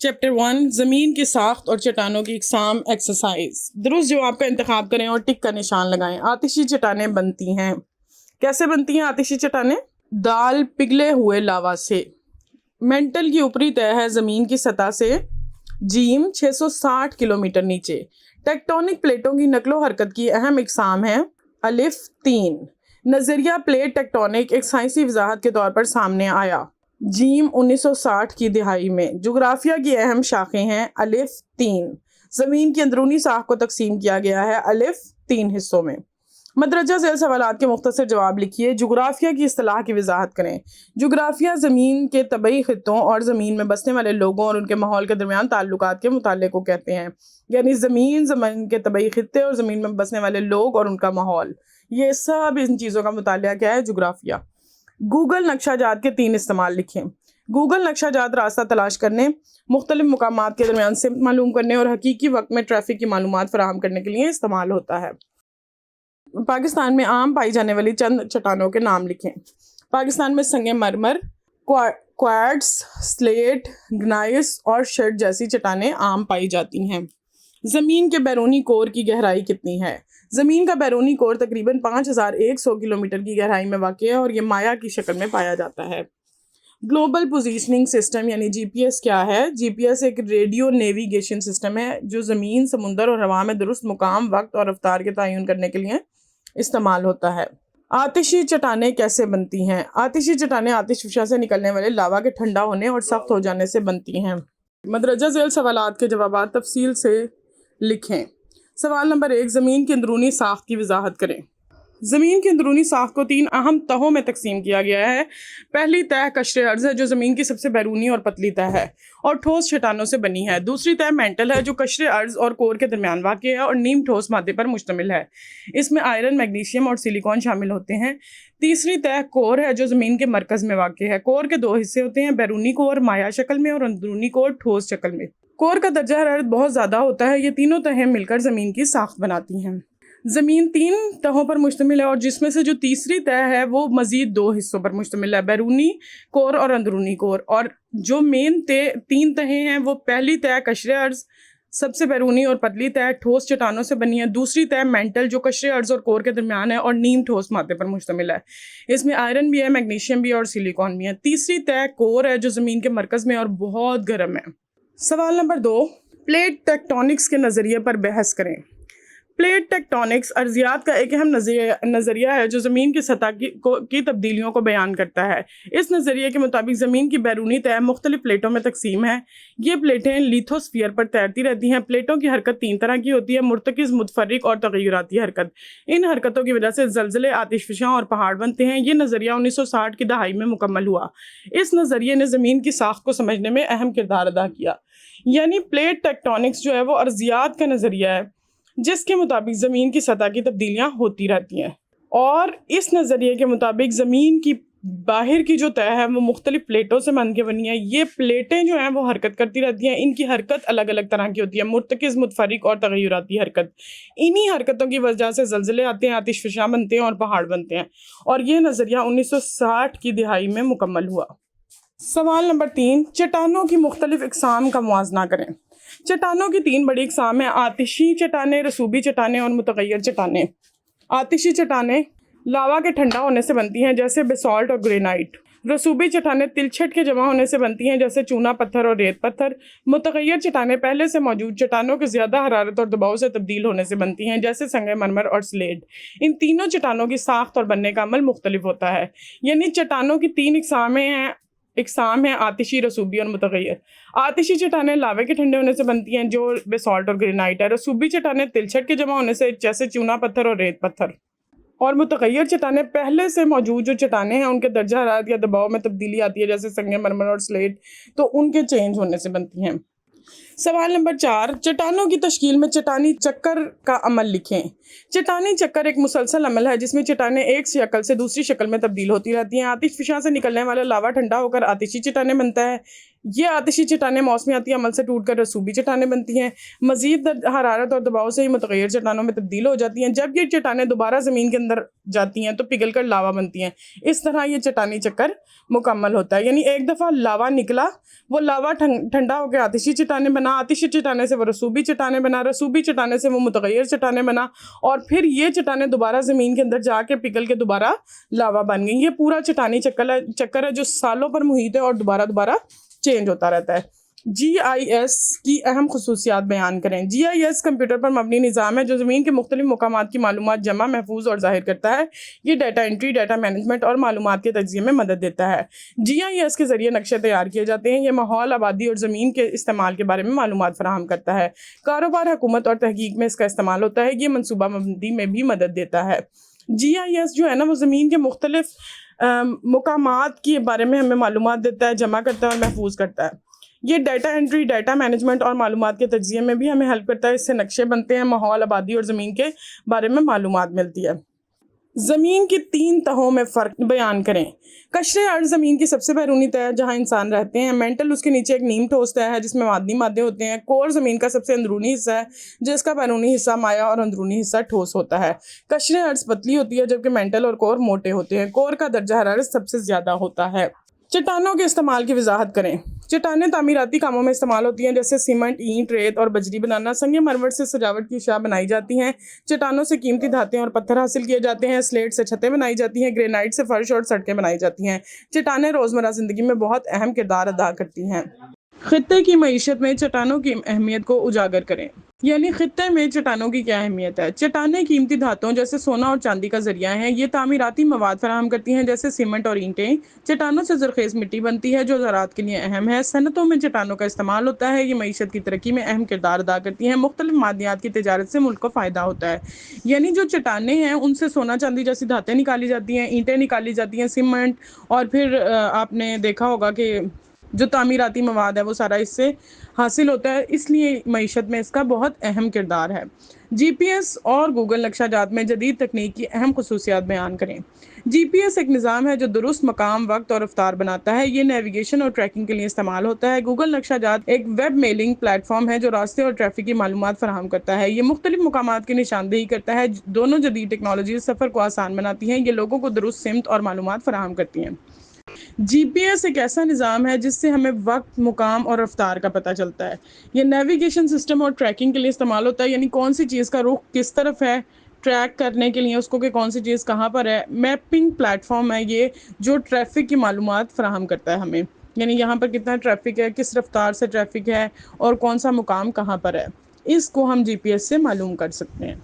Chapter 1 زمین کی ساخت اور چٹانوں کی اقسام ایکسرسائز۔ درست جواب کا انتخاب کریں اور ٹک کا نشان لگائیں۔ آتشی چٹانیں بنتی ہیں۔ کیسے بنتی ہیں آتشی چٹانیں؟ دال پگھلے ہوئے لاوا سے۔ مینٹل کی اوپری تہہ ہے زمین کی سطح سے جیم 660 کلومیٹر نیچے۔ ٹیکٹونک پلیٹوں کی نقل و حرکت کی اہم اقسام ہیں الف 3۔ نظریہ پلیٹ ٹیکٹونک ایک سائنسی وضاحت کے طور پر سامنے آیا جیم 1960 کی دہائی میں۔ جغرافیہ کی اہم شاخیں ہیں الف 3۔ زمین کی اندرونی ساخت کو تقسیم کیا گیا ہے الف 3 حصوں میں۔ مندرجہ ذیل سوالات کے مختصر جواب لکھیے۔ جغرافیہ کی اصطلاح کی وضاحت کریں۔ جغرافیہ زمین کے طبعی خطوں اور زمین میں بسنے والے لوگوں اور ان کے ماحول کے درمیان تعلقات کے مطالعے کو کہتے ہیں۔ یعنی زمین کے طبعی خطے اور زمین میں بسنے والے لوگ اور ان کا ماحول، یہ سب ان چیزوں کا مطالعہ کیا ہے؟ جغرافیہ۔ گوگل نقشہ جات کے 3 استعمال لکھیں۔ گوگل نقشہ جات راستہ تلاش کرنے، مختلف مقامات کے درمیان سمت معلوم کرنے اور حقیقی وقت میں ٹریفک کی معلومات فراہم کرنے کے لیے استعمال ہوتا ہے۔ پاکستان میں عام پائی جانے والی چند چٹانوں کے نام لکھیں۔ پاکستان میں سنگ مرمر، کوارٹز، سلیٹ، گنائس اور شرٹ جیسی چٹانیں عام پائی جاتی ہیں۔ زمین کے بیرونی کور کی گہرائی کتنی ہے؟ زمین کا بیرونی کور تقریباً 5100 کلومیٹر کی گہرائی میں واقع ہے اور یہ مایا کی شکل میں پایا جاتا ہے۔ گلوبل پوزیشننگ سسٹم یعنی جی پی ایس کیا ہے؟ جی پی ایس ایک ریڈیو نیویگیشن سسٹم ہے جو زمین، سمندر اور ہوا میں درست مقام، وقت اور رفتار کے تعین کرنے کے لیے استعمال ہوتا ہے۔ آتشی چٹانیں کیسے بنتی ہیں؟ آتشی چٹانیں آتش فشاں سے نکلنے والے لاوا کے ٹھنڈا ہونے اور سخت ہو جانے سے بنتی ہیں۔ مندرجہ ذیل سوالات کے جوابات تفصیل سے لکھیں۔ سوال نمبر 1، زمین کی اندرونی ساخت کی وضاحت کریں۔ زمین کی اندرونی ساخت کو 3 اہم تہوں میں تقسیم کیا گیا ہے۔ پہلی تہہ قشر ارض ہے جو زمین کی سب سے بیرونی اور پتلی تہہ ہے اور ٹھوس چٹانوں سے بنی ہے۔ دوسری تہہ مینٹل ہے جو قشر ارض اور کور کے درمیان واقع ہے اور نیم ٹھوس مادے پر مشتمل ہے۔ اس میں آئرن، میگنیشیم اور سلیکون شامل ہوتے ہیں۔ تیسری تہہ کور ہے جو زمین کے مرکز میں واقع ہے۔ کور کے 2 حصے ہوتے ہیں، بیرونی کور مائع شکل میں اور اندرونی کور ٹھوس شکل میں۔ کور کا درجہ حرارت بہت زیادہ ہوتا ہے۔ یہ تینوں تہیں مل کر زمین کی ساخت بناتی ہیں۔ زمین 3 تہوں پر مشتمل ہے اور جس میں سے جو تیسری تہہ ہے وہ مزید 2 حصوں پر مشتمل ہے، بیرونی کور اور اندرونی کور۔ اور جو مین 3 تہیں ہیں وہ پہلی تہہ قشر ارض سب سے بیرونی اور پتلی تہہ ٹھوس چٹانوں سے بنی ہے۔ دوسری تہہ مینٹل جو قشر ارض اور کور کے درمیان ہے اور نیم ٹھوس مادے پر مشتمل ہے۔ اس میں آئرن بھی ہے، میگنیشیم بھی ہے اور سلیکون بھی ہے۔ تیسری تہہ کور ہے جو زمین کے مرکز میں اور بہت گرم ہے۔ سوال نمبر 2، پلیٹ ٹیکٹونکس کے نظریے پر بحث کریں۔ پلیٹ ٹیکٹونکس ارضیات کا ایک اہم نظریہ ہے جو زمین کی سطح کی تبدیلیوں کو بیان کرتا ہے۔ اس نظریے کے مطابق زمین کی بیرونی تہہ مختلف پلیٹوں میں تقسیم ہے۔ یہ پلیٹیں لیتھوسفیئر پر تیرتی رہتی ہیں۔ پلیٹوں کی حرکت 3 طرح کی ہوتی ہے: مرتکز، متفرق اور تغیراتی حرکت۔ ان حرکتوں کی وجہ سے زلزلے، آتش فشاں اور پہاڑ بنتے ہیں۔ یہ نظریہ 1960 کی دہائی میں مکمل ہوا۔ اس نظریے نے زمین کی ساخت کو سمجھنے میں اہم کردار ادا کیا۔ یعنی پلیٹ ٹیکٹونکس جو ہے وہ ارضیات کا نظریہ ہے جس کے مطابق زمین کی سطح کی تبدیلیاں ہوتی رہتی ہیں، اور اس نظریے کے مطابق زمین کی باہر کی جو تہہ ہے وہ مختلف پلیٹوں سے بن کے بنی ہے۔ یہ پلیٹیں جو ہیں وہ حرکت کرتی رہتی ہیں۔ ان کی حرکت الگ الگ طرح کی ہوتی ہے: مرتکز، متفرق اور تغیراتی حرکت۔ انہی حرکتوں کی وجہ سے زلزلے آتے ہیں، آتش فشاں بنتے ہیں اور پہاڑ بنتے ہیں، اور یہ نظریہ 1960 کی دہائی میں مکمل ہوا۔ سوال نمبر 3، چٹانوں کی مختلف اقسام کا موازنہ کریں۔ چٹانوں کی 3 بڑی اقسام ہیں: آتشی چٹانیں، رسوبی چٹانیں اور متغیر چٹانیں۔ آتشی چٹانیں لاوا کے ٹھنڈا ہونے سے بنتی ہیں جیسے بیسالٹ اور گرینائٹ۔ رسوبی چٹانیں تلچھٹ کے جمع ہونے سے بنتی ہیں جیسے چونا پتھر اور ریت پتھر۔ متغیر چٹانیں پہلے سے موجود چٹانوں کے زیادہ حرارت اور دباؤ سے تبدیل ہونے سے بنتی ہیں جیسے سنگ مرمر اور سلیٹ۔ ان تینوں چٹانوں کی ساخت اور بننے کا عمل مختلف ہوتا ہے۔ یعنی چٹانوں کی 3 اقسام ہیں: آتشی، رسوبی اور متغیر۔ آتشی چٹانیں لاوے کے ٹھنڈے ہونے سے بنتی ہیں جو بیسالٹ اور گرینائٹ ہے۔ رسوبی چٹانیں تلچھٹ کے جمع ہونے سے جیسے چونا پتھر اور ریت پتھر۔ اور متغیر چٹانیں پہلے سے موجود جو چٹانیں ہیں ان کے درجہ حرارت یا دباؤ میں تبدیلی آتی ہے جیسے سنگ مرمر اور سلیٹ، تو ان کے چینج ہونے سے بنتی ہیں۔ سوال نمبر 4، چٹانوں کی تشکیل میں چٹانی چکر کا عمل لکھیں۔ چٹانی چکر ایک مسلسل عمل ہے جس میں چٹانیں ایک شکل سے دوسری شکل میں تبدیل ہوتی رہتی ہیں۔ آتش فشاں سے نکلنے والا لاوا ٹھنڈا ہو کر آتشی چٹانیں بنتا ہے۔ یہ آتشی چٹانیں موسمیاتی عمل سے ٹوٹ کر رسوبی چٹانیں بنتی ہیں۔ مزید حرارت اور دباؤ سے یہ متغیر چٹانوں میں تبدیل ہو جاتی ہیں۔ جب یہ چٹانیں دوبارہ زمین کے اندر جاتی ہیں تو پگھل کر لاوا بنتی ہیں۔ اس طرح یہ چٹانی چکر مکمل ہوتا ہے، یعنی ایک دفعہ لاوا نکلا، وہ لاوا ٹھنڈا ہو کے آتشی چٹانیں بنا، آتشی چٹانیں سے وہ رسوبی چٹانیں بنا، رسوبی چٹانیں سے وہ متغیر چٹانیں بنا، اور پھر یہ چٹانیں دوبارہ زمین کے اندر جا کے پگھل کے دوبارہ لاوا بن گئی۔ یہ پورا چٹانی چکر ہے جو سالوں پر محیط ہے اور دوبارہ چینج ہوتا رہتا ہے۔ جی آئی ایس کی اہم خصوصیات بیان کریں۔ جی آئی ایس کمپیوٹر پر مبنی نظام ہے جو زمین کے مختلف مقامات کی معلومات جمع، محفوظ اور ظاہر کرتا ہے۔ یہ ڈیٹا انٹری، ڈیٹا مینجمنٹ اور معلومات کے تجزیے میں مدد دیتا ہے۔ جی آئی ایس کے ذریعے نقشے تیار کیے جاتے ہیں۔ یہ ماحول، آبادی اور زمین کے استعمال کے بارے میں معلومات فراہم کرتا ہے۔ کاروبار، حکومت اور تحقیق میں اس کا استعمال ہوتا ہے۔ یہ منصوبہ بندی میں بھی مدد دیتا ہے۔ جی آئی ایس جو ہے نا وہ زمین کے مختلف مقامات کے بارے میں ہمیں معلومات دیتا ہے، جمع کرتا ہے اور محفوظ کرتا ہے۔ یہ ڈیٹا انٹری، ڈیٹا مینجمنٹ اور معلومات کے تجزیے میں بھی ہمیں ہیلپ کرتا ہے۔ اس سے نقشے بنتے ہیں، ماحول، آبادی اور زمین کے بارے میں معلومات ملتی ہے۔ زمین کی 3 تہوں میں فرق بیان کریں۔ قشر ارض زمین کی سب سے بیرونی تہ ہے جہاں انسان رہتے ہیں۔ مینٹل اس کے نیچے ایک نیم ٹھوس تہ ہے جس میں معدنی مادے ہوتے ہیں۔ کور زمین کا سب سے اندرونی حصہ ہے جس کا بیرونی حصہ مائع اور اندرونی حصہ ٹھوس ہوتا ہے۔ قشر ارض پتلی ہوتی ہے جبکہ مینٹل اور کور موٹے ہوتے ہیں۔ کور کا درجہ حرارت سب سے زیادہ ہوتا ہے۔ چٹانوں کے استعمال کی وضاحت کریں۔ چٹانیں تعمیراتی کاموں میں استعمال ہوتی ہیں جیسے سیمنٹ، اینٹ، ریت اور بجری بنانا۔ سنگ مرمر سے سجاوٹ کی اشیاء بنائی جاتی ہیں۔ چٹانوں سے قیمتی دھاتیں اور پتھر حاصل کیے جاتے ہیں۔ سلیٹ سے چھتیں بنائی جاتی ہیں۔ گرینائٹ سے فرش اور سڑکیں بنائی جاتی ہیں۔ چٹانیں روزمرہ زندگی میں بہت اہم کردار ادا کرتی ہیں۔ خطے کی معیشت میں چٹانوں کی اہمیت کو اجاگر کریں۔ یعنی خطے میں چٹانوں کی کیا اہمیت ہے؟ چٹانیں قیمتی دھاتوں جیسے سونا اور چاندی کا ذریعہ ہیں۔ یہ تعمیراتی مواد فراہم کرتی ہیں جیسے سیمنٹ اور اینٹیں۔ چٹانوں سے زرخیز مٹی بنتی ہے جو زراعت کے لیے اہم ہے۔ صنعتوں میں چٹانوں کا استعمال ہوتا ہے۔ یہ معیشت کی ترقی میں اہم کردار ادا کرتی ہیں۔ مختلف معدنیات کی تجارت سے ملک کو فائدہ ہوتا ہے۔ یعنی جو چٹانیں ہیں ان سے سونا چاندی جیسی دھاتیں نکالی جاتی ہیں، اینٹیں نکالی جاتی ہیں، سیمنٹ، اور پھر آپ نے دیکھا ہوگا کہ جو تعمیراتی مواد ہے وہ سارا اس سے حاصل ہوتا ہے۔ اس لیے معیشت میں اس کا بہت اہم کردار ہے۔ جی پی ایس اور گوگل نقشہ جات میں جدید تکنیک کی اہم خصوصیات بیان کریں۔ جی پی ایس ایک نظام ہے جو درست مقام، وقت اور رفتار بناتا ہے۔ یہ نیویگیشن اور ٹریکنگ کے لیے استعمال ہوتا ہے۔ گوگل نقشہ جات ایک ویب میلنگ پلیٹ فارم ہے جو راستے اور ٹریفک کی معلومات فراہم کرتا ہے۔ یہ مختلف مقامات کی نشاندہی کرتا ہے۔ دونوں جدید ٹیکنالوجیز سفر کو آسان بناتی ہیں۔ یہ لوگوں کو درست سمت اور معلومات فراہم کرتی ہیں۔ جی پی ایس ایک ایسا نظام ہے جس سے ہمیں وقت، مقام اور رفتار کا پتہ چلتا ہے۔ یہ نیویگیشن سسٹم اور ٹریکنگ کے لیے استعمال ہوتا ہے، یعنی کون سی چیز کا رخ کس طرف ہے، ٹریک کرنے کے لیے اس کو کہ کون سی چیز کہاں پر ہے۔ میپنگ پلیٹ فارم ہے یہ جو ٹریفک کی معلومات فراہم کرتا ہے ہمیں، یعنی یہاں پر کتنا ٹریفک ہے، کس رفتار سے ٹریفک ہے اور کون سا مقام کہاں پر ہے، اس کو ہم جی پی ایس سے معلوم کر سکتے ہیں۔